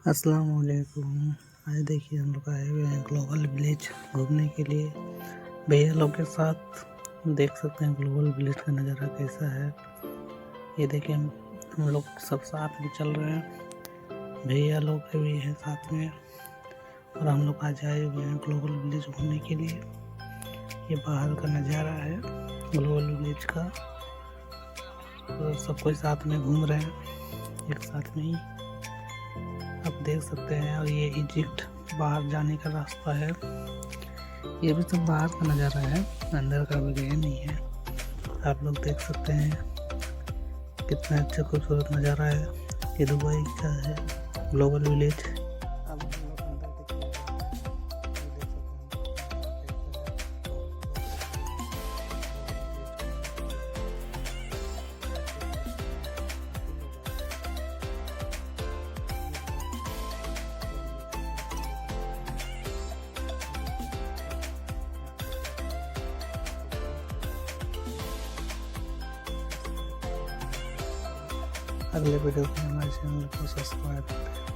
अस्सलाम वालेकुम। आज देखिए हम लोग आए हुए हैं ग्लोबल विलेज घूमने के लिए भैया लोग के साथ। देख सकते हैं ग्लोबल विलेज का नज़ारा कैसा है। ये देखिए हम लोग सब साथ में चल रहे हैं, भैया लोग भी हैं साथ में और हम लोग आज आए हुए हैं ग्लोबल विलेज घूमने के लिए। ये बाहर का नज़ारा है ग्लोबल विलेज का, तो सब कोई साथ में घूम रहे हैं एक साथ में ही, आप देख सकते हैं। और ये इजिप्ट बाहर जाने का रास्ता है। ये भी सब बाहर का नज़ारा है, अंदर का भी गए नहीं है। आप लोग देख सकते हैं कितना अच्छा खूबसूरत नज़ारा है। ये दुबई का है ग्लोबल विलेज। अब हम लोग अंदर देखिए, अगले वीडियो में हमारे चैनल को सब्सक्राइब करें।